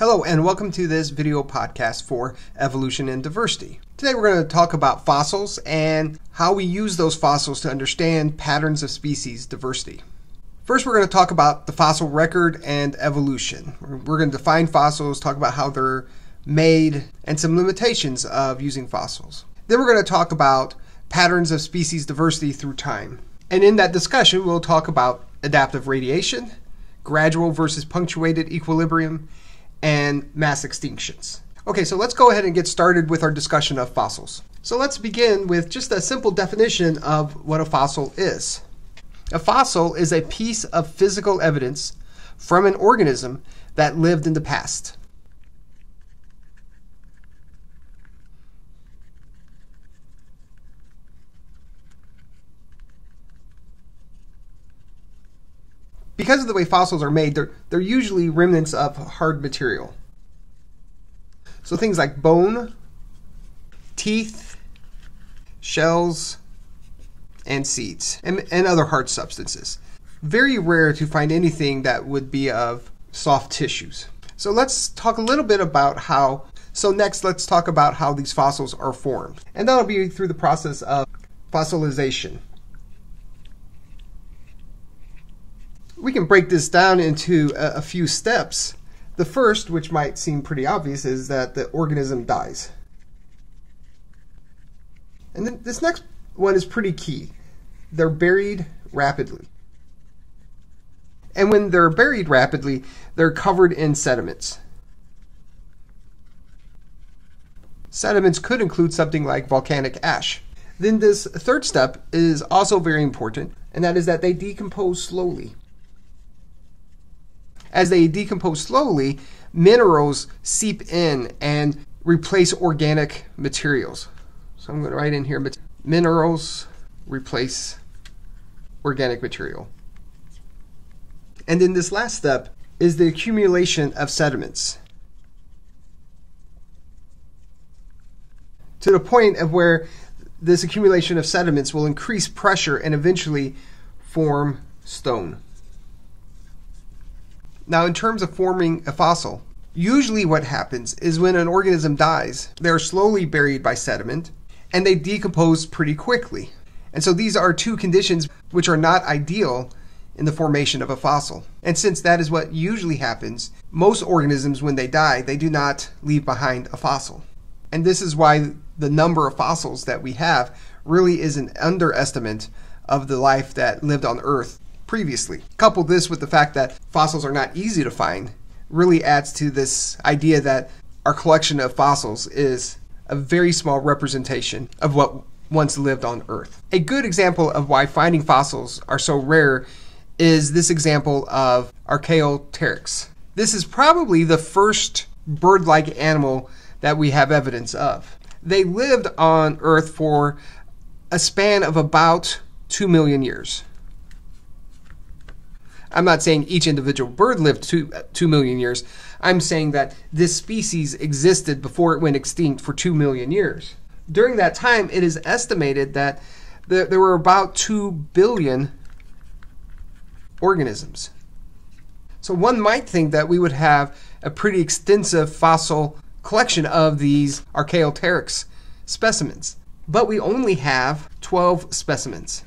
Hello and welcome to this video podcast for evolution and diversity. Today we're going to talk about fossils and how we use those fossils to understand patterns of species diversity. First, we're going to talk about the fossil record and evolution. We're going to define fossils, talk about how they're made, and some limitations of using fossils. Then we're going to talk about patterns of species diversity through time. And in that discussion, we'll talk about adaptive radiation, gradual versus punctuated equilibrium, and mass extinctions. Okay, so let's go ahead and get started with our discussion of fossils. So let's begin with just a simple definition of what a fossil is. A fossil is a piece of physical evidence from an organism that lived in the past. Because of the way fossils are made, they're usually remnants of hard material. So things like bone, teeth, shells, and seeds, and other hard substances. Very rare to find anything that would be of soft tissues. So let's talk a little bit about next let's talk about how these fossils are formed. And that'll be through the process of fossilization. We can break this down into a few steps. The first, which might seem pretty obvious, is that the organism dies. And then this next one is pretty key. They're buried rapidly. And when they're buried rapidly, they're covered in sediments. Sediments could include something like volcanic ash. Then this third step is also very important, and that is that they decompose slowly. As they decompose slowly, minerals seep in and replace organic materials. So I'm going to write in here, minerals replace organic material. And then this last step is the accumulation of sediments, to the point of where this accumulation of sediments will increase pressure and eventually form stone. Now, in terms of forming a fossil, usually what happens is when an organism dies, they're slowly buried by sediment and they decompose pretty quickly. And so these are two conditions which are not ideal in the formation of a fossil. And since that is what usually happens, most organisms, when they die, they do not leave behind a fossil. And this is why the number of fossils that we have really is an underestimate of the life that lived on Earth previously. Couple this with the fact that fossils are not easy to find really adds to this idea that our collection of fossils is a very small representation of what once lived on Earth. A good example of why finding fossils are so rare is this example of Archaeopteryx. This is probably the first bird-like animal that we have evidence of. They lived on Earth for a span of about 2 million years. I'm not saying each individual bird lived 2 million years. I'm saying that this species existed before it went extinct for 2 million years. During that time, it is estimated that there were about 2 billion organisms. So one might think that we would have a pretty extensive fossil collection of these Archaeopteryx specimens. But we only have 12 specimens.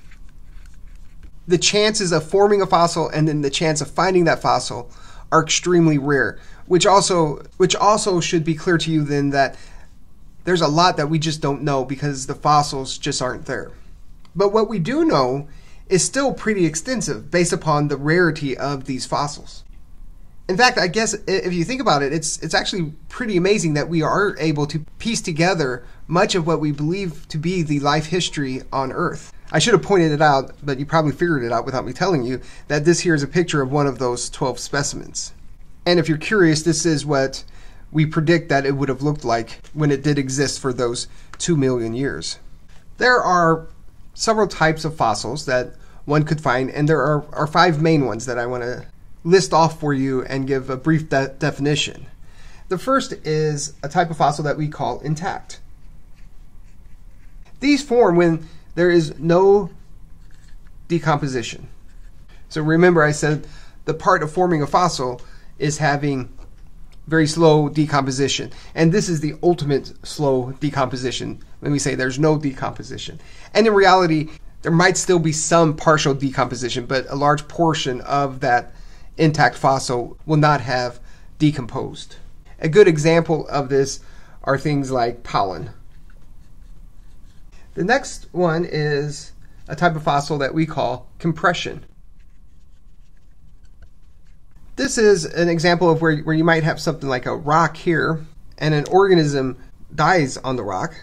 The chances of forming a fossil and then the chance of finding that fossil are extremely rare, which also should be clear to you then that there's a lot that we just don't know because the fossils just aren't there. But what we do know is still pretty extensive based upon the rarity of these fossils. In fact, I guess if you think about it, it's actually pretty amazing that we are able to piece together much of what we believe to be the life history on Earth. I should have pointed it out, but you probably figured it out without me telling you, that this here is a picture of one of those 12 specimens. And if you're curious, this is what we predict that it would have looked like when it did exist for those 2 million years. There are several types of fossils that one could find, and there are 5 main ones that I want to list off for you and give a brief definition. The first is a type of fossil that we call intact. These form when there is no decomposition. So remember I said the part of forming a fossil is having very slow decomposition. And this is the ultimate slow decomposition when we say there's no decomposition. And in reality, there might still be some partial decomposition, but a large portion of that intact fossil will not have decomposed. A good example of this are things like pollen. The next one is a type of fossil that we call compression. This is an example of where you might have something like a rock here, and an organism dies on the rock,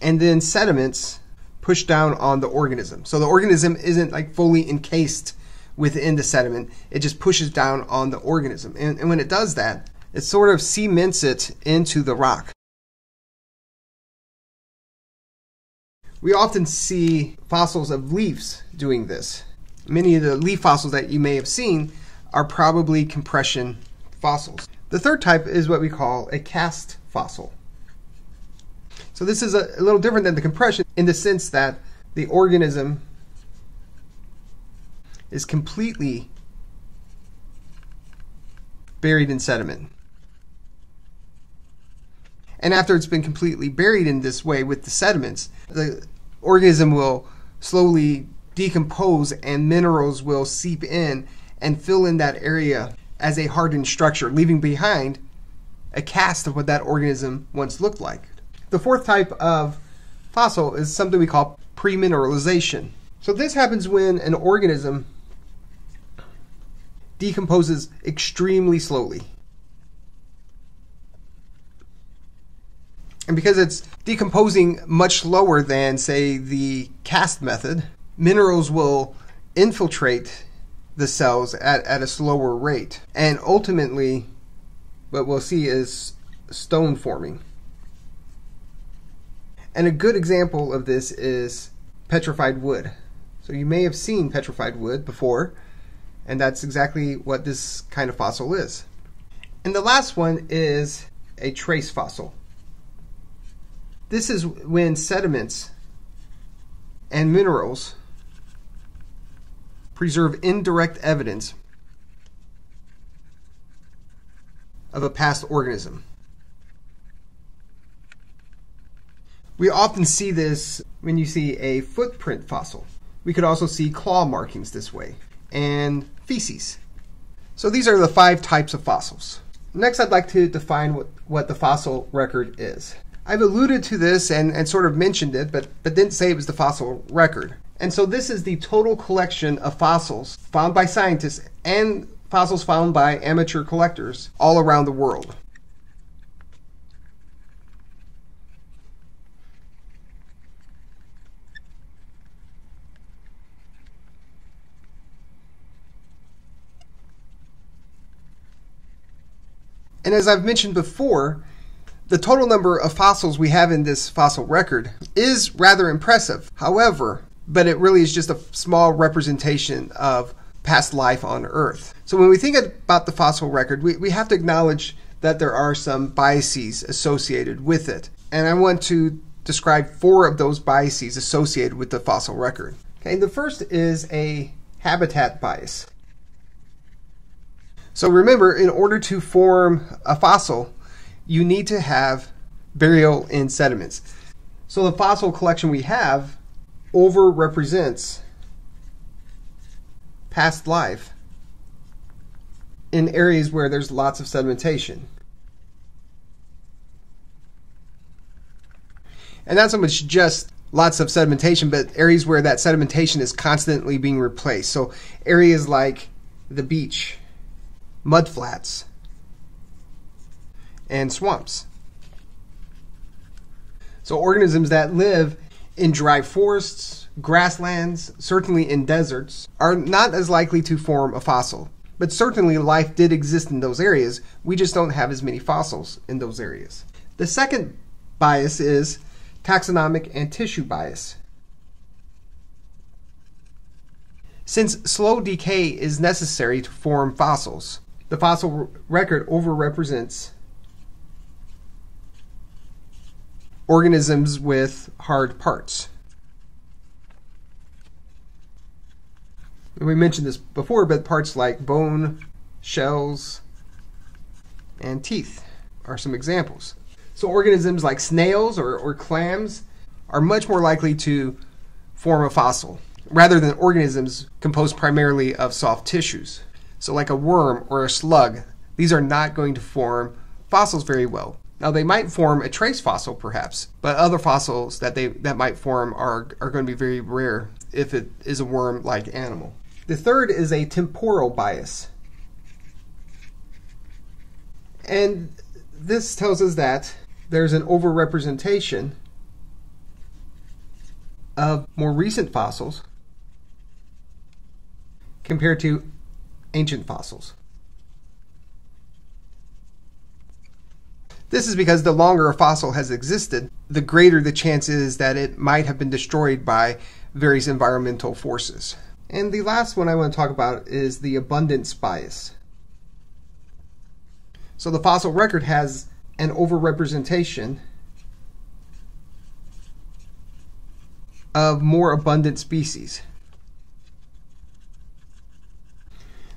and then sediments push down on the organism. So the organism isn't like fully encased within the sediment, it just pushes down on the organism. And when it does that, it sort of cements it into the rock. We often see fossils of leaves doing this. Many of the leaf fossils that you may have seen are probably compression fossils. The third type is what we call a cast fossil. So this is a little different than the compression in the sense that the organism is completely buried in sediment. And after it's been completely buried in this way with the sediments, the organism will slowly decompose and minerals will seep in and fill in that area as a hardened structure, leaving behind a cast of what that organism once looked like. The fourth type of fossil is something we call pre-mineralization. So this happens when an organism decomposes extremely slowly. And because it's decomposing much slower than, say, the cast method, minerals will infiltrate the cells at a slower rate. And ultimately, what we'll see is stone forming. And a good example of this is petrified wood. So you may have seen petrified wood before, and that's exactly what this kind of fossil is. And the last one is a trace fossil. This is when sediments and minerals preserve indirect evidence of a past organism. We often see this when you see a footprint fossil. We could also see claw markings this way, and feces. So these are the 5 types of fossils. Next, I'd like to define what the fossil record is. I've alluded to this and sort of mentioned it, but didn't say it was the fossil record. And so this is the total collection of fossils found by scientists and fossils found by amateur collectors all around the world. And as I've mentioned before, the total number of fossils we have in this fossil record is rather impressive. However, but it really is just a small representation of past life on Earth. So when we think about the fossil record, we have to acknowledge that there are some biases associated with it. And I want to describe 4 of those biases associated with the fossil record. Okay, the first is a habitat bias. So remember, in order to form a fossil, you need to have burial in sediments. So the fossil collection we have overrepresents past life in areas where there's lots of sedimentation. And not so much just lots of sedimentation, but areas where that sedimentation is constantly being replaced. So areas like the beach, mudflats, and swamps. So organisms that live in dry forests, grasslands, certainly in deserts, are not as likely to form a fossil. But certainly life did exist in those areas, we just don't have as many fossils in those areas. The second bias is taxonomic and tissue bias. Since slow decay is necessary to form fossils, the fossil record overrepresents organisms with hard parts. We mentioned this before, but parts like bone, shells, and teeth are some examples. So organisms like snails or clams are much more likely to form a fossil rather than organisms composed primarily of soft tissues. So like a worm or a slug, these are not going to form fossils very well. Now they might form a trace fossil perhaps, but other fossils that might form are going to be very rare if it is a worm-like animal. The third is a temporal bias. And this tells us that there's an overrepresentation of more recent fossils compared to ancient fossils. This is because the longer a fossil has existed, the greater the chance is that it might have been destroyed by various environmental forces. And the last one I want to talk about is the abundance bias. So the fossil record has an overrepresentation of more abundant species.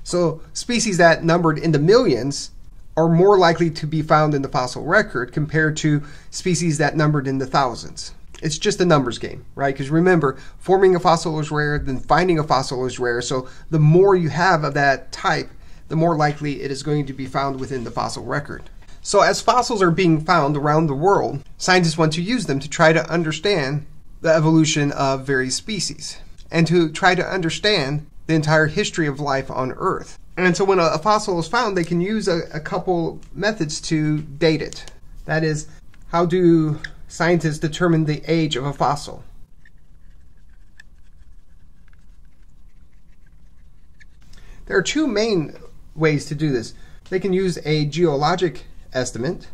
So species that numbered in the millions are more likely to be found in the fossil record compared to species that numbered in the thousands. It's just a numbers game, right? Because remember, forming a fossil is rare, then finding a fossil is rare. So the more you have of that type, the more likely it is going to be found within the fossil record. So as fossils are being found around the world, scientists want to use them to try to understand the evolution of various species and to try to understand the entire history of life on Earth. And so when a fossil is found, they can use a couple methods to date it. That is, how do scientists determine the age of a fossil? There are two main ways to do this. They can use a geologic estimate.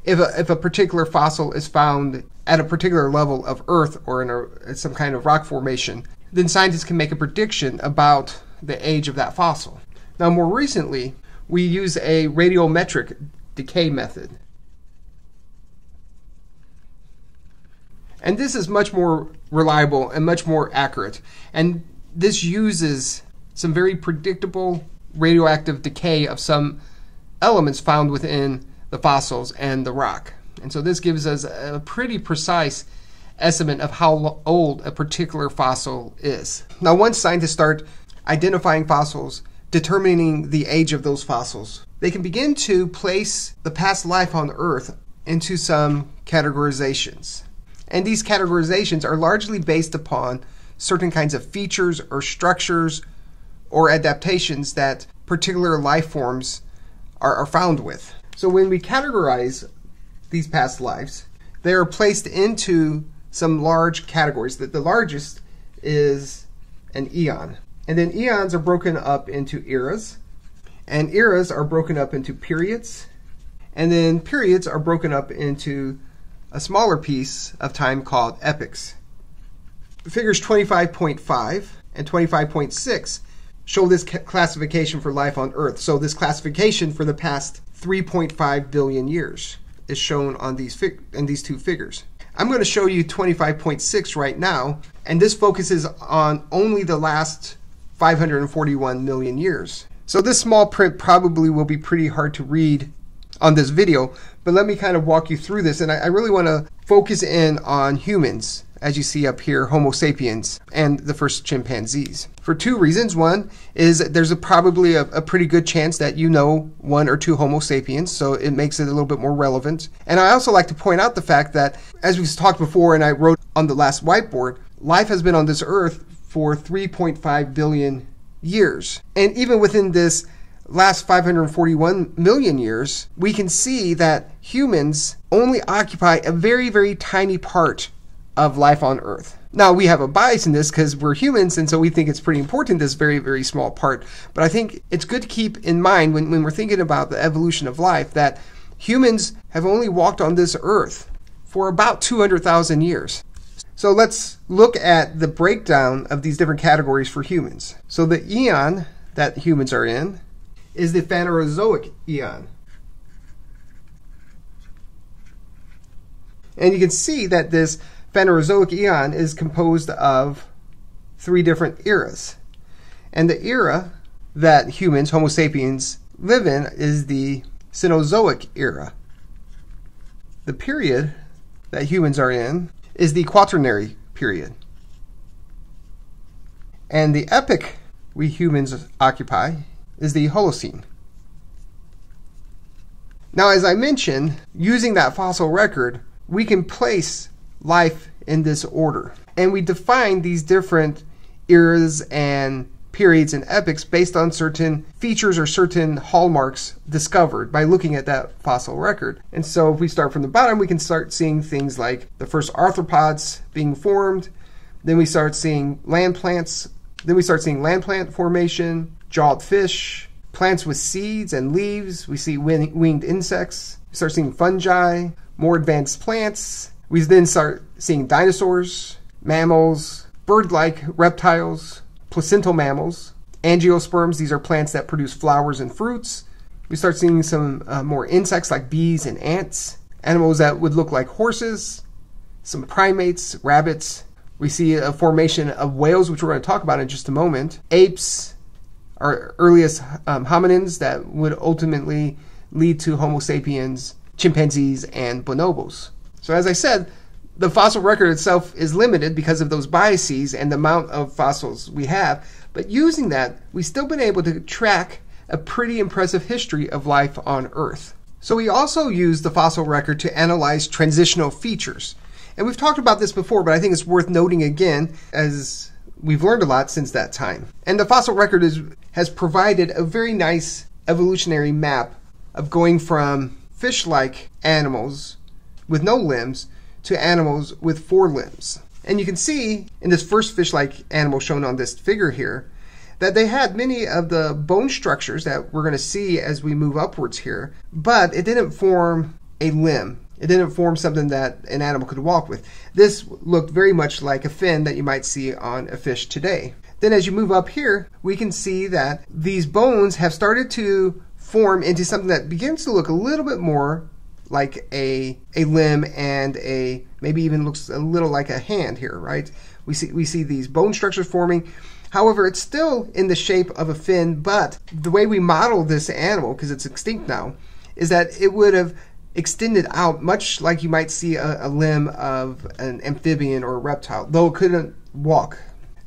If a particular fossil is found at a particular level of Earth or in some kind of rock formation, then scientists can make a prediction about the age of that fossil. Now, more recently, we use a radiometric decay method. And this is much more reliable and much more accurate. And this uses some very predictable radioactive decay of some elements found within the fossils and the rock. And so this gives us a pretty precise estimate of how old a particular fossil is. Now, once scientists start identifying fossils, determining the age of those fossils, they can begin to place the past life on Earth into some categorizations. And these categorizations are largely based upon certain kinds of features or structures or adaptations that particular life forms are found with. So when we categorize these past lives, they are placed into some large categories. The largest is an eon. And then eons are broken up into eras. And eras are broken up into periods. And then periods are broken up into a smaller piece of time called epochs. Figures 25.5 and 25.6 show this classification for life on Earth. So this classification for the past 3.5 billion years is shown on these two figures. I'm going to show you 25.6 right now, and this focuses on only the last 541 million years. So this small print probably will be pretty hard to read on this video, but let me kind of walk you through this, and I really want to focus in on humans, as you see up here, Homo sapiens, and the first chimpanzees. For two reasons. One is there's probably a pretty good chance that you know one or two Homo sapiens, so it makes it a little bit more relevant. And I also like to point out the fact that, as we've talked before and I wrote on the last whiteboard, life has been on this Earth for 3.5 billion years. And even within this last 541 million years, we can see that humans only occupy a very, very tiny part of life on Earth. Now, we have a bias in this because we're humans, and so we think it's pretty important, this very, very small part. But I think it's good to keep in mind when we're thinking about the evolution of life that humans have only walked on this Earth for about 200,000 years. So let's look at the breakdown of these different categories for humans. So the eon that humans are in is the Phanerozoic eon. And you can see that this Phanerozoic eon is composed of three different eras. And the era that humans, Homo sapiens, live in is the Cenozoic era. The period that humans are in is the Quaternary period. And the epoch we humans occupy is the Holocene. Now, as I mentioned, using that fossil record, we can place life in this order. And we define these different eras and periods and epochs based on certain features or certain hallmarks discovered by looking at that fossil record. And so if we start from the bottom, we can start seeing things like the first arthropods being formed. Then we start seeing land plants. Then we start seeing land plant formation, jawed fish, plants with seeds and leaves. We see winged insects. We start seeing fungi, more advanced plants. We then start seeing dinosaurs, mammals, bird-like reptiles, placental mammals, angiosperms. These are plants that produce flowers and fruits. We start seeing some more insects like bees and ants, animals that would look like horses, some primates, rabbits. We see a formation of whales, which we're going to talk about in just a moment. Apes, our earliest hominins that would ultimately lead to Homo sapiens, chimpanzees, and bonobos. So as I said, the fossil record itself is limited because of those biases and the amount of fossils we have. But using that, we've still been able to track a pretty impressive history of life on Earth. So we also use the fossil record to analyze transitional features. And we've talked about this before, but I think it's worth noting again, as we've learned a lot since that time. And the fossil record has provided a very nice evolutionary map of going from fish-like animals with no limbs to animals with 4 limbs. And you can see in this first fish-like animal shown on this figure here that they had many of the bone structures that we're going to see as we move upwards here, but it didn't form a limb. It didn't form something that an animal could walk with. This looked very much like a fin that you might see on a fish today. Then as you move up here, we can see that these bones have started to form into something that begins to look a little bit more like a limb and maybe even looks a little like a hand here, right? We see these bone structures forming. However, it's still in the shape of a fin, but the way we model this animal, because it's extinct now, is that it would have extended out much like you might see a limb of an amphibian or a reptile, though it couldn't walk.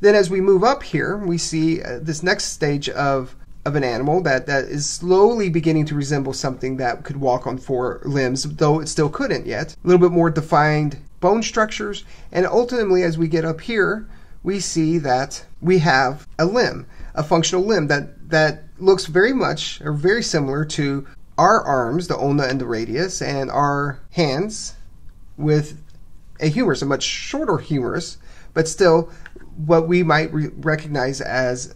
Then as we move up here, we see this next stage of an animal that is slowly beginning to resemble something that could walk on 4 limbs, though it still couldn't yet. A little bit more defined bone structures. And ultimately, as we get up here, we see that we have a limb, a functional limb that looks very much or very similar to our arms, the ulna and the radius, and our hands with a humerus, a much shorter humerus, but still what we might recognize as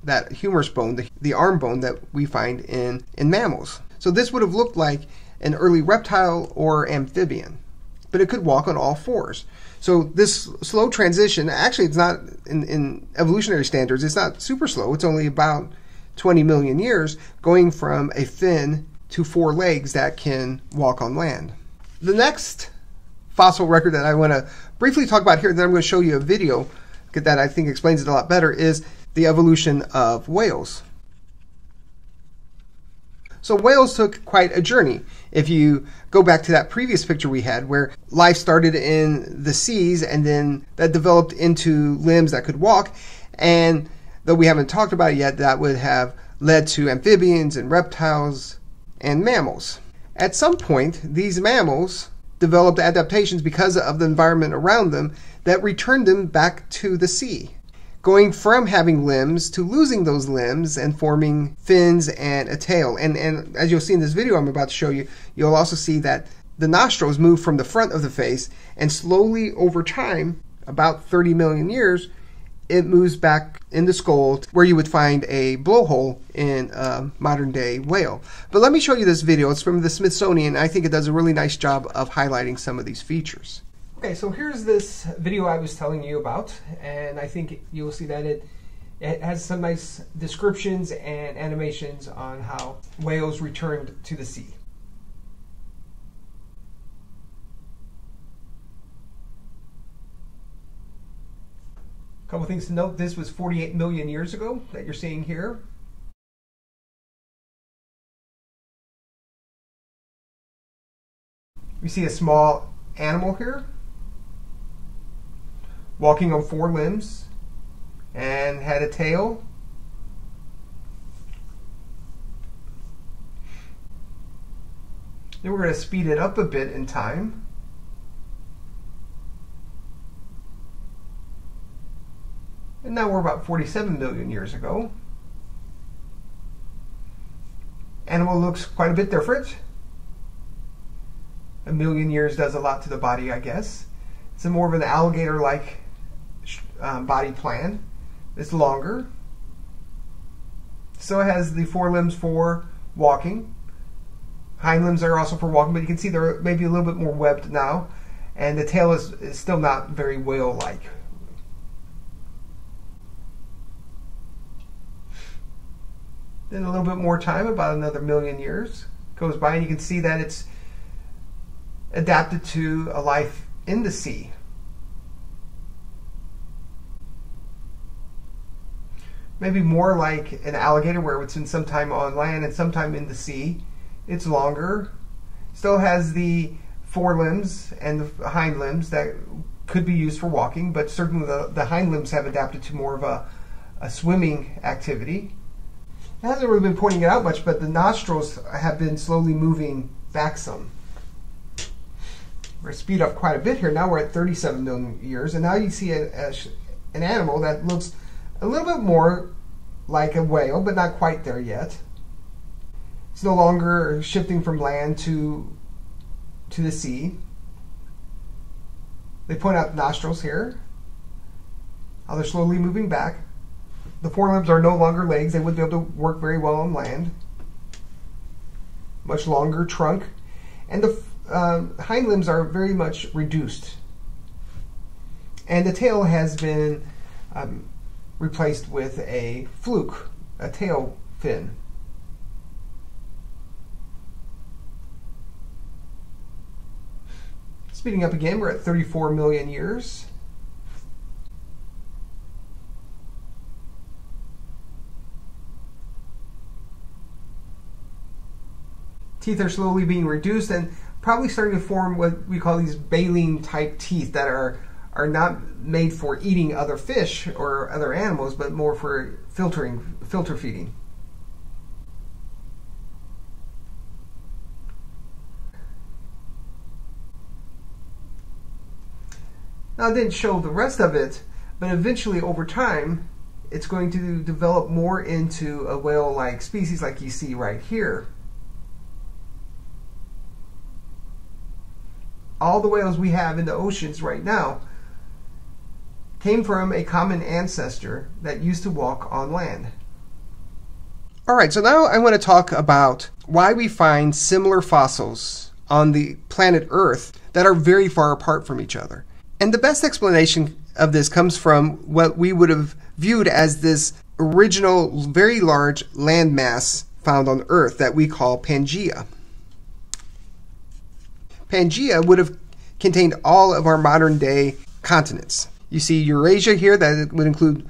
that humerus bone, the arm bone that we find in mammals. So this would have looked like an early reptile or amphibian, but it could walk on all 4s. So this slow transition, actually it's not, in evolutionary standards, it's not super slow. It's only about 20 million years going from a fin to 4 legs that can walk on land. The next fossil record that I want to briefly talk about here, then I'm going to show you a video that I think explains it a lot better, is the evolution of whales. So whales took quite a journey. If you go back to that previous picture we had where life started in the seas and then that developed into limbs that could walk, and though we haven't talked about it yet, that would have led to amphibians and reptiles and mammals. At some point, these mammals developed adaptations because of the environment around them that returned them back to the sea, going from having limbs to losing those limbs and forming fins and a tail. And as you'll see in this video I'm about to show you, you'll also see that the nostrils move from the front of the face, and slowly over time, about 30 million years, it moves back in the skull where you would find a blowhole in a modern day whale. But let me show you this video. It's from the Smithsonian. I think it does a really nice job of highlighting some of these features. Okay, so here's this video I was telling you about, and I think you'll see that it has some nice descriptions and animations on how whales returned to the sea. A couple things to note: this was 48 million years ago that you're seeing here. We see a small animal here, walking on 4 limbs, and had a tail. Then we're going to speed it up a bit in time. And now we're about 47 million years ago. Animal looks quite a bit different. A million years does a lot to the body, I guess. It's more of an alligator-like body plan. It's longer. So it has the 4 limbs for walking. Hind limbs are also for walking, but you can see they're maybe a little bit more webbed now. And the tail is still not very whale-like. Then a little bit more time, about another million years, goes by, and you can see that it's adapted to a life in the sea. Maybe more like an alligator, where it's in some time on land and sometime in the sea. It's longer. Still has the 4 limbs and the hind limbs that could be used for walking, but certainly the hind limbs have adapted to more of a swimming activity. It hasn't really been pointing it out much, but the nostrils have been slowly moving back some. We're going to speed up quite a bit here. Now we're at 37 million years, and now you see an animal that looks a little bit more like a whale, but not quite there yet. It's no longer shifting from land to the sea. They point out the nostrils here, how they're slowly moving back. The 4 limbs are no longer legs. They wouldn't be able to work very well on land. Much longer trunk. And the hind limbs are very much reduced. And the tail has been replaced with a fluke, a tail fin. Speeding up again, we're at 34 million years. Teeth are slowly being reduced and probably starting to form what we call these baleen type teeth that are not made for eating other fish or other animals, but more for filter feeding. Now, it didn't show the rest of it, but eventually over time it's going to develop more into a whale-like species like you see right here. All the whales we have in the oceans right now came from a common ancestor that used to walk on land. All right, so now I want to talk about why we find similar fossils on the planet Earth that are very far apart from each other. And the best explanation of this comes from what we would have viewed as this original very large landmass found on Earth that we call Pangaea. Pangaea would have contained all of our modern day continents. You see Eurasia here, that would include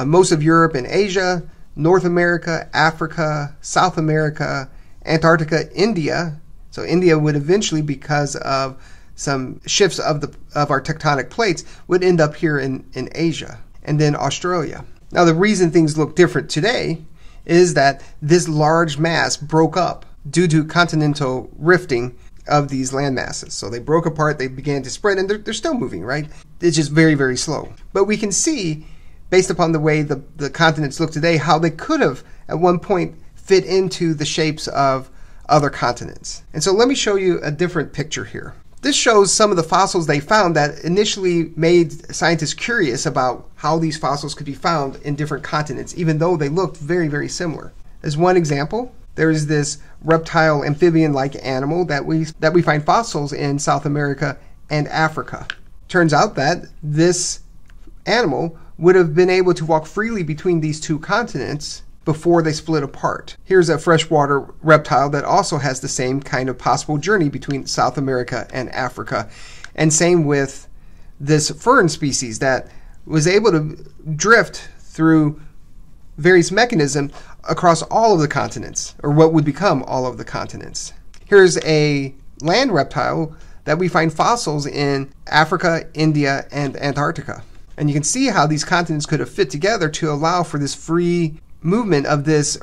most of Europe and Asia, North America, Africa, South America, Antarctica, India. So India would eventually, because of some shifts of our tectonic plates, would end up here in Asia, and then Australia. Now, the reason things look different today is that this large mass broke up due to continental rifting of these land masses. So they broke apart, they began to spread, and they're still moving, right? It's just very, very slow. But we can see, based upon the way the continents look today, how they could have at one point fit into the shapes of other continents. And so let me show you a different picture here. This shows some of the fossils they found that initially made scientists curious about how these fossils could be found in different continents, even though they looked very, very similar. As one example, there is this reptile amphibian-like animal that we find fossils in South America and Africa. Turns out that this animal would have been able to walk freely between these two continents before they split apart. Here's a freshwater reptile that also has the same kind of possible journey between South America and Africa. And same with this fern species that was able to drift through various mechanisms across all of the continents, or what would become all of the continents. Here's a land reptile that we find fossils in Africa, India, and Antarctica. And you can see how these continents could have fit together to allow for this free movement of this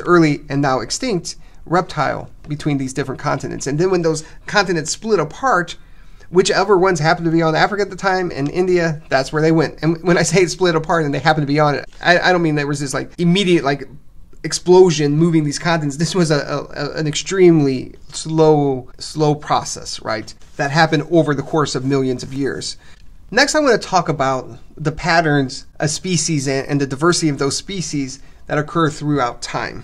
early and now extinct reptile between these different continents. And then when those continents split apart, whichever ones happened to be on Africa at the time and India, that's where they went. And when I say it split apart and they happened to be on it, I don't mean there was this like immediate like explosion moving these continents. This was an extremely slow process, right? That happened over the course of millions of years. Next, I want to talk about the patterns of species and the diversity of those species that occur throughout time.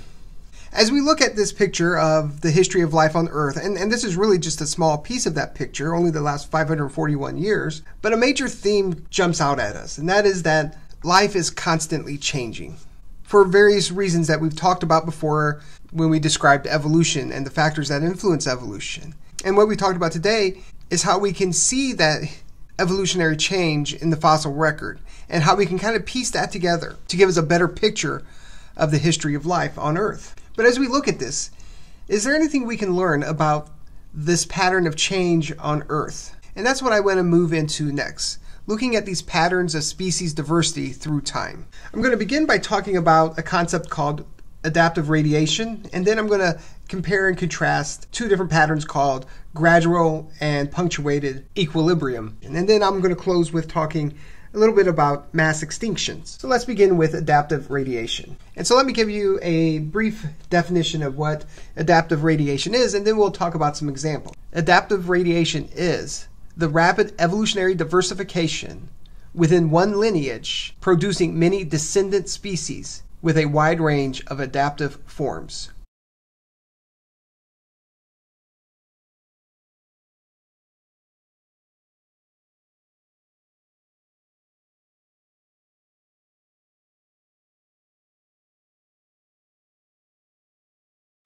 As we look at this picture of the history of life on Earth, and this is really just a small piece of that picture, only the last 541 years, but a major theme jumps out at us, and that is that life is constantly changing for various reasons that we've talked about before when we described evolution and the factors that influence evolution. And what we talked about today is how we can see that evolutionary change in the fossil record and how we can kind of piece that together to give us a better picture of the history of life on Earth. But as we look at this, is there anything we can learn about this pattern of change on Earth? And that's what I want to move into next, looking at these patterns of species diversity through time. I'm going to begin by talking about a concept called adaptive radiation, and then I'm going to compare and contrast two different patterns called gradual and punctuated equilibrium. And then I'm going to close with talking a little bit about mass extinctions. So let's begin with adaptive radiation. And so let me give you a brief definition of what adaptive radiation is, and then we'll talk about some examples. Adaptive radiation is the rapid evolutionary diversification within one lineage, producing many descendant species with a wide range of adaptive forms.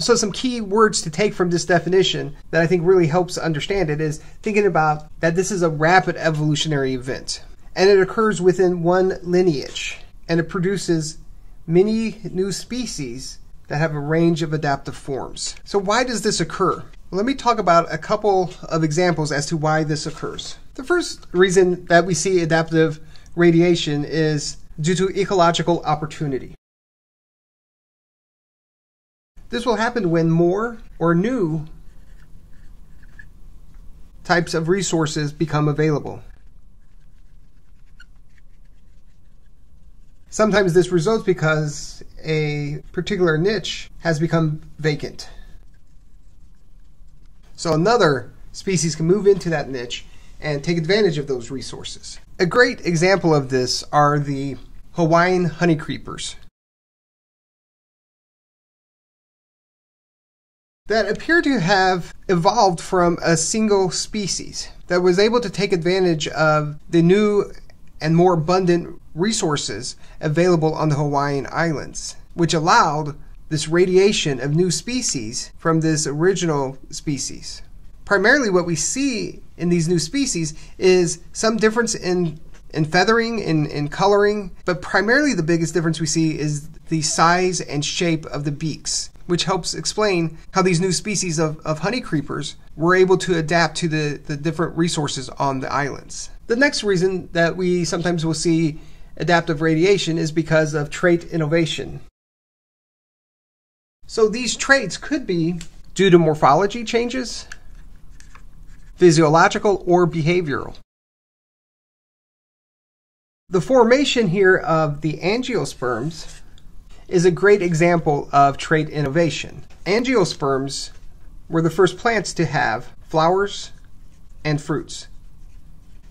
So some key words to take from this definition that I think really helps understand it is thinking about that this is a rapid evolutionary event, and it occurs within one lineage, and it produces many new species that have a range of adaptive forms. So why does this occur? Well, let me talk about a couple of examples as to why this occurs. The first reason that we see adaptive radiation is due to ecological opportunity. This will happen when more or new types of resources become available. Sometimes this results because a particular niche has become vacant. So another species can move into that niche and take advantage of those resources. A great example of this are the Hawaiian honeycreepers that appear to have evolved from a single species that was able to take advantage of the new and more abundant resources available on the Hawaiian Islands, which allowed this radiation of new species from this original species. Primarily what we see in these new species is some difference in feathering, in coloring, but primarily the biggest difference we see is the size and shape of the beaks, which helps explain how these new species of honeycreepers were able to adapt to the different resources on the islands. The next reason that we sometimes will see adaptive radiation is because of trait innovation. So these traits could be due to morphology changes, physiological, or behavioral. The formation here of the angiosperms is a great example of trait innovation. Angiosperms were the first plants to have flowers and fruits.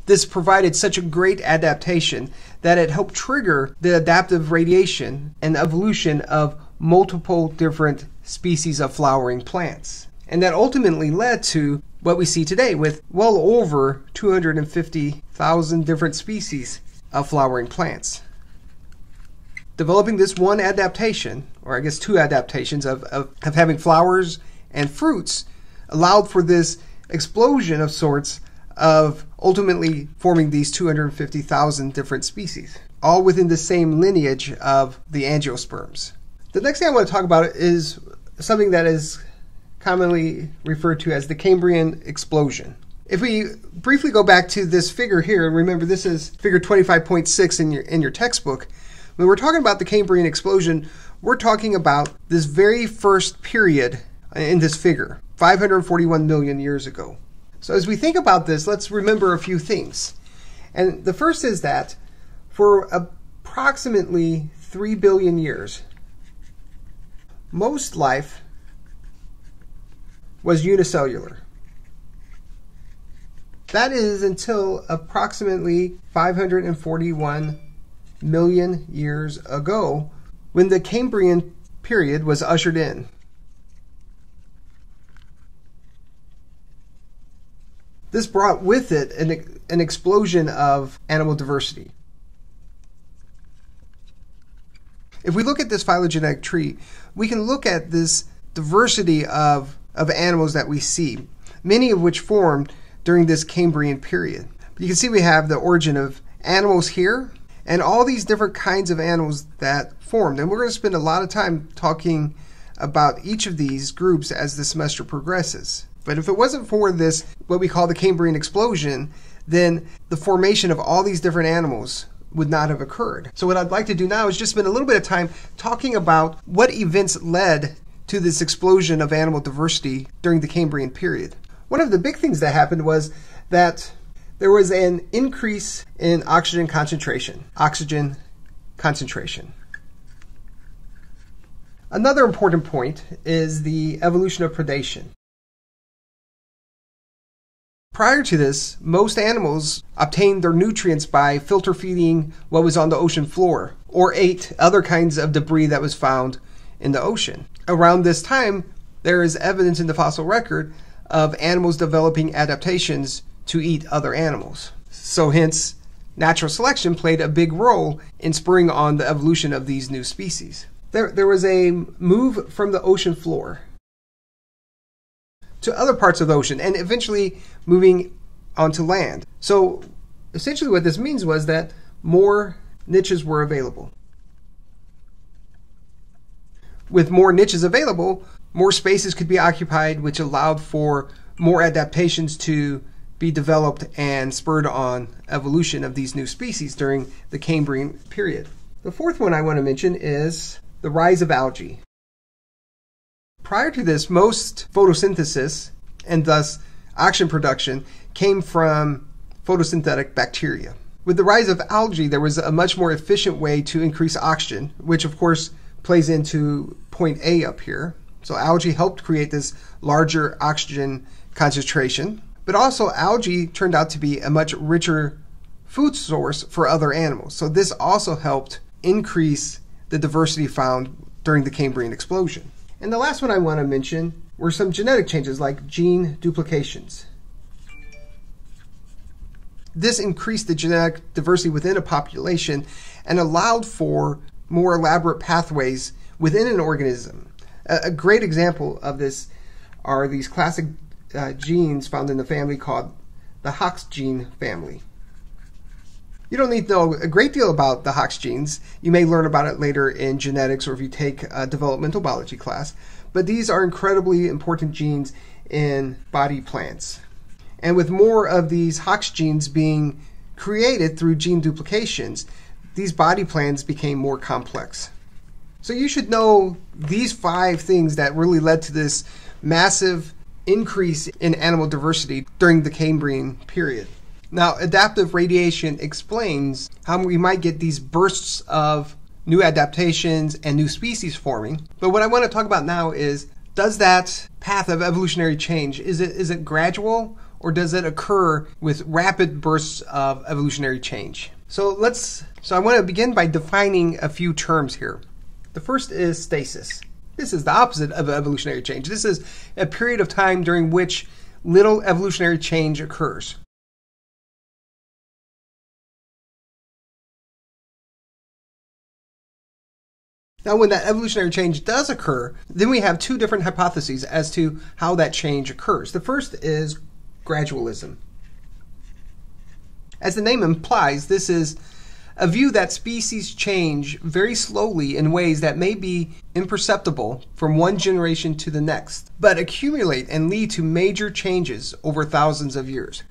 This provided such a great adaptation that it helped trigger the adaptive radiation and evolution of multiple different species of flowering plants. And that ultimately led to what we see today with well over 250,000 different species of flowering plants. Developing this one adaptation, or I guess two adaptations of having flowers and fruits, allowed for this explosion of sorts of ultimately forming these 250,000 different species, all within the same lineage of the angiosperms. The next thing I want to talk about is something that is commonly referred to as the Cambrian Explosion. If we briefly go back to this figure here, and remember this is figure 25.6 in your textbook, when we're talking about the Cambrian explosion, we're talking about this very first period in this figure, 541 million years ago. So as we think about this, let's remember a few things. And the first is that for approximately 3 billion years, most life was unicellular. That is until approximately 541 million years ago, when the Cambrian period was ushered in. This brought with it an explosion of animal diversity. If we look at this phylogenetic tree, we can look at this diversity of animals that we see, many of which formed during this Cambrian period. You can see we have the origin of animals here and all these different kinds of animals that formed. And we're going to spend a lot of time talking about each of these groups as the semester progresses. But if it wasn't for this, what we call the Cambrian explosion, then the formation of all these different animals would not have occurred. So what I'd like to do now is just spend a little bit of time talking about what events led to this explosion of animal diversity during the Cambrian period. One of the big things that happened was that there was an increase in oxygen concentration. Another important point is the evolution of predation. Prior to this, most animals obtained their nutrients by filter feeding what was on the ocean floor, or ate other kinds of debris that was found in the ocean. Around this time, there is evidence in the fossil record of animals developing adaptations to eat other animals. So hence, natural selection played a big role in spurring on the evolution of these new species. There was a move from the ocean floor to other parts of the ocean, and eventually moving onto land. So essentially what this means was that more niches were available. With more niches available, more spaces could be occupied, which allowed for more adaptations to be developed and spurred on evolution of these new species during the Cambrian period. The fourth one I want to mention is the rise of algae. Prior to this, most photosynthesis, and thus oxygen production, came from photosynthetic bacteria. With the rise of algae, there was a much more efficient way to increase oxygen, which of course plays into point A up here. So algae helped create this larger oxygen concentration, but also algae turned out to be a much richer food source for other animals. So this also helped increase the diversity found during the Cambrian explosion. And the last one I want to mention were some genetic changes like gene duplications. This increased the genetic diversity within a population and allowed for more elaborate pathways within an organism. A great example of this are these classic genes found in the family called the Hox gene family. You don't need to know a great deal about the Hox genes. You may learn about it later in genetics or if you take a developmental biology class. But these are incredibly important genes in body plants. And with more of these Hox genes being created through gene duplications, these body plans became more complex. So you should know these 5 things that really led to this massive increase in animal diversity during the Cambrian period. Now, adaptive radiation explains how we might get these bursts of new adaptations and new species forming. But what I want to talk about now is, does that path of evolutionary change, is it gradual, or does it occur with rapid bursts of evolutionary change? So I want to begin by defining a few terms here. The first is stasis. This is the opposite of evolutionary change. This is a period of time during which little evolutionary change occurs. Now, when that evolutionary change does occur, then we have 2 different hypotheses as to how that change occurs. The first is gradualism. As the name implies, this is a view that species change very slowly in ways that may be imperceptible from one generation to the next, but accumulate and lead to major changes over thousands of years.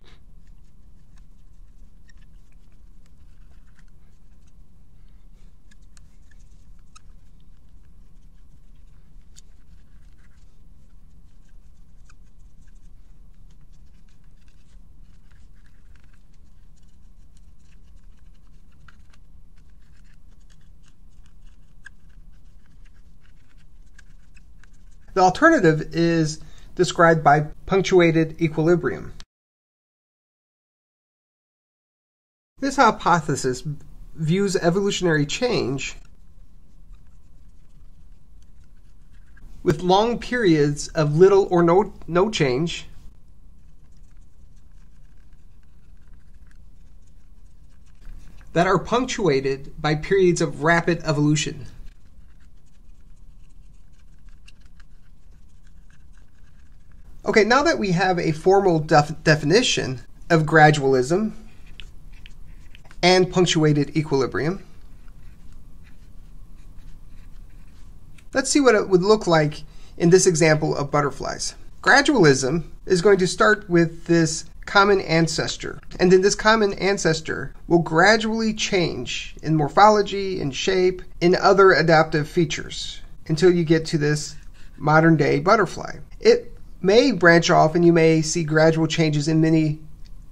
The alternative is described by punctuated equilibrium. This hypothesis views evolutionary change with long periods of little or no change that are punctuated by periods of rapid evolution. Okay, now that we have a formal definition of gradualism and punctuated equilibrium, let's see what it would look like in this example of butterflies. Gradualism is going to start with this common ancestor, and then this common ancestor will gradually change in morphology, in shape, in other adaptive features until you get to this modern day butterfly. It may branch off and you may see gradual changes in many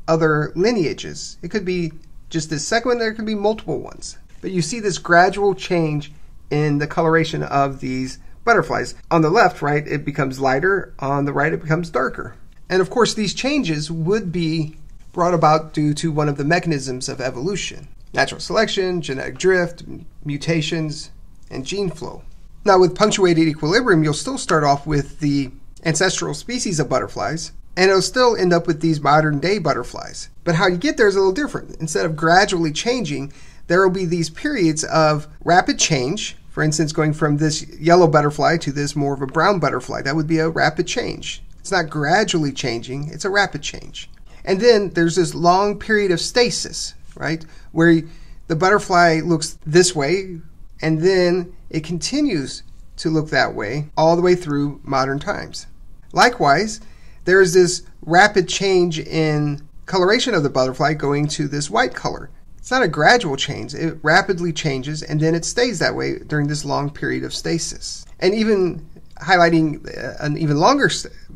other lineages. It could be just this second one, there could be multiple ones. But you see this gradual change in the coloration of these butterflies. On the left, right, it becomes lighter. On the right, it becomes darker. And of course, these changes would be brought about due to one of the mechanisms of evolution: natural selection, genetic drift, mutations, and gene flow. Now with punctuated equilibrium, you'll still start off with the ancestral species of butterflies, and it'll still end up with these modern day butterflies. But how you get there is a little different. Instead of gradually changing, there will be these periods of rapid change. For instance, going from this yellow butterfly to this more of a brown butterfly. That would be a rapid change. It's not gradually changing, it's a rapid change. And then there's this long period of stasis, right? Where the butterfly looks this way, and then it continues to look that way all the way through modern times. Likewise, there is this rapid change in coloration of the butterfly going to this white color. It's not a gradual change. It rapidly changes and then it stays that way during this long period of stasis. And even highlighting an even longer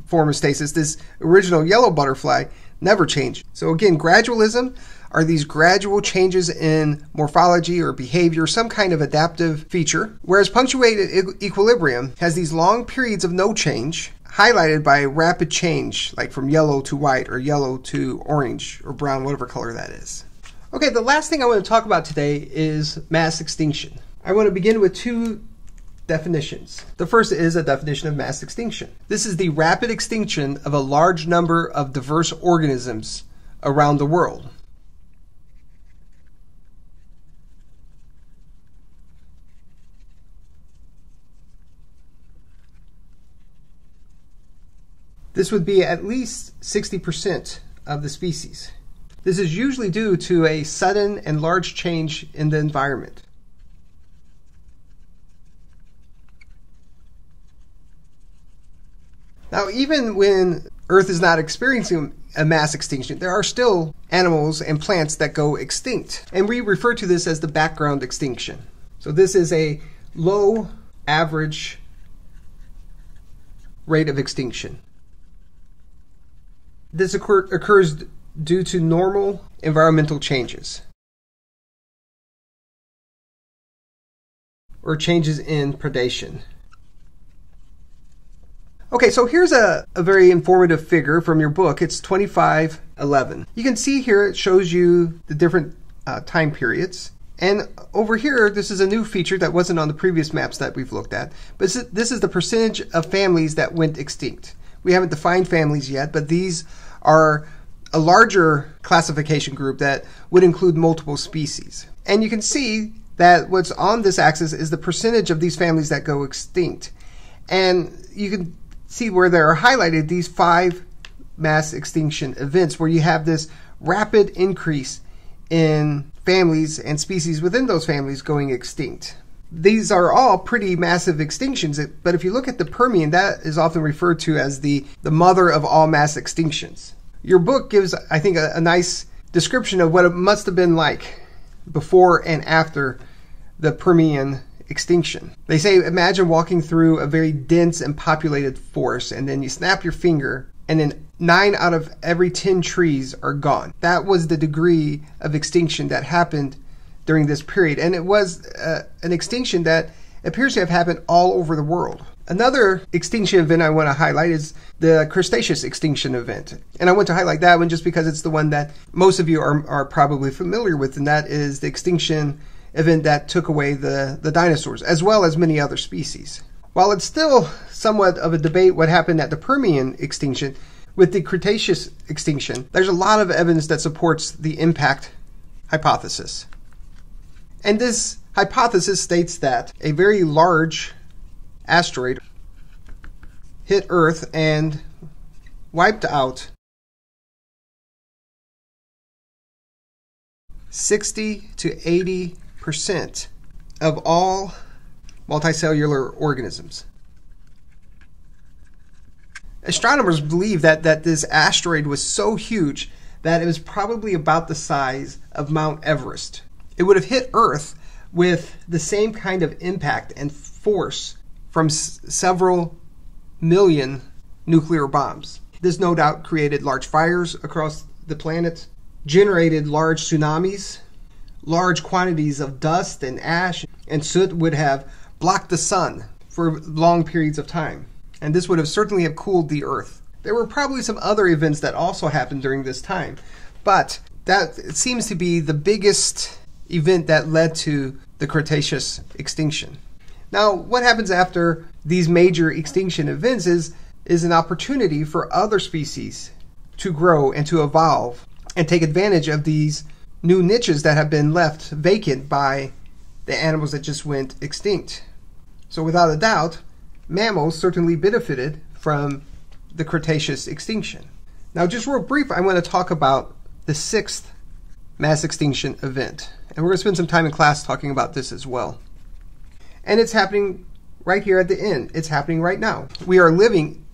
form of stasis, this original yellow butterfly never changed. So again, gradualism are these gradual changes in morphology or behavior, some kind of adaptive feature, whereas punctuated equilibrium has these long periods of no change, highlighted by a rapid change, like from yellow to white or yellow to orange or brown, whatever color that is. Okay, the last thing I want to talk about today is mass extinction. I want to begin with two definitions. The first is a definition of mass extinction. This is the rapid extinction of a large number of diverse organisms around the world. This would be at least 60% of the species. This is usually due to a sudden and large change in the environment. Now, even when Earth is not experiencing a mass extinction, there are still animals and plants that go extinct. And we refer to this as the background extinction. So this is a low average rate of extinction. This occurs due to normal environmental changes or changes in predation. Okay, so here's a very informative figure from your book. It's 2511. You can see here it shows you the different time periods. And over here, this is a new feature that wasn't on the previous maps that we've looked at. But this is the percentage of families that went extinct. We haven't defined families yet, but these are a larger classification group that would include multiple species. And you can see that what's on this axis is the percentage of these families that go extinct. And you can see where they are highlighted these 5 mass extinction events where you have this rapid increase in families and species within those families going extinct. These are all pretty massive extinctions, but if you look at the Permian, that is often referred to as the mother of all mass extinctions. Your book gives, I think, a nice description of what it must have been like before and after the Permian extinction. They say, imagine walking through a very dense and populated forest, and then you snap your finger, and then 9 out of every 10 trees are gone. That was the degree of extinction that happened during this period, and it was an extinction that appears to have happened all over the world. Another extinction event I want to highlight is the Cretaceous extinction event. And I want to highlight that one just because it's the one that most of you are probably familiar with, and that is the extinction event that took away the dinosaurs, as well as many other species. While it's still somewhat of a debate what happened at the Permian extinction, with the Cretaceous extinction, there's a lot of evidence that supports the impact hypothesis. And this hypothesis states that a very large asteroid hit Earth and wiped out 60 to 80% of all multicellular organisms. Astronomers believe that this asteroid was so huge that it was probably about the size of Mount Everest. It would have hit Earth with the same kind of impact and force from several million nuclear bombs. This no doubt created large fires across the planet, generated large tsunamis, large quantities of dust and ash and soot would have blocked the sun for long periods of time. And this would have certainly have cooled the Earth. There were probably some other events that also happened during this time, but that seems to be the biggest event that led to the Cretaceous extinction. Now, what happens after these major extinction events is an opportunity for other species to grow and to evolve and take advantage of these new niches that have been left vacant by the animals that just went extinct. So without a doubt, mammals certainly benefited from the Cretaceous extinction. Now, just real brief, I want to talk about the 6th mass extinction event. And we're going to spend some time in class talking about this as well. And it's happening right here at the end. It's happening right now. We are living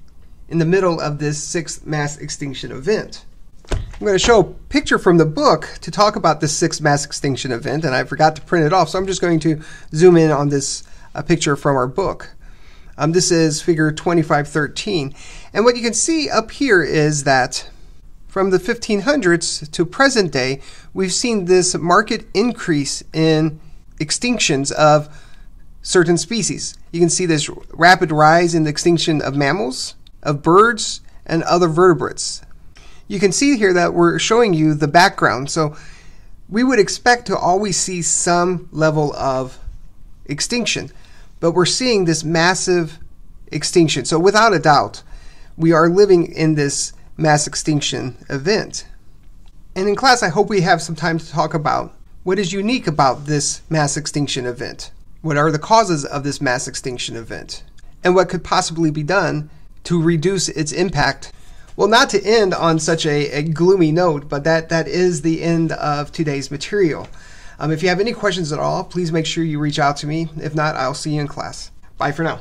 in the middle of this 6th mass extinction event. I'm going to show a picture from the book to talk about this 6th mass extinction event, and I forgot to print it off, so I'm just going to zoom in on this picture from our book. This is figure 2513. And what you can see up here is that from the 1500s to present day, we've seen this marked increase in extinctions of certain species. You can see this rapid rise in the extinction of mammals, of birds, and other vertebrates. You can see here that we're showing you the background. So we would expect to always see some level of extinction, but we're seeing this massive extinction. So without a doubt, we are living in this mass extinction event. And in class, I hope we have some time to talk about what is unique about this mass extinction event. What are the causes of this mass extinction event? And what could possibly be done to reduce its impact? Well, not to end on such a gloomy note, but that is the end of today's material. If you have any questions at all, please make sure you reach out to me. If not, I'll see you in class. Bye for now.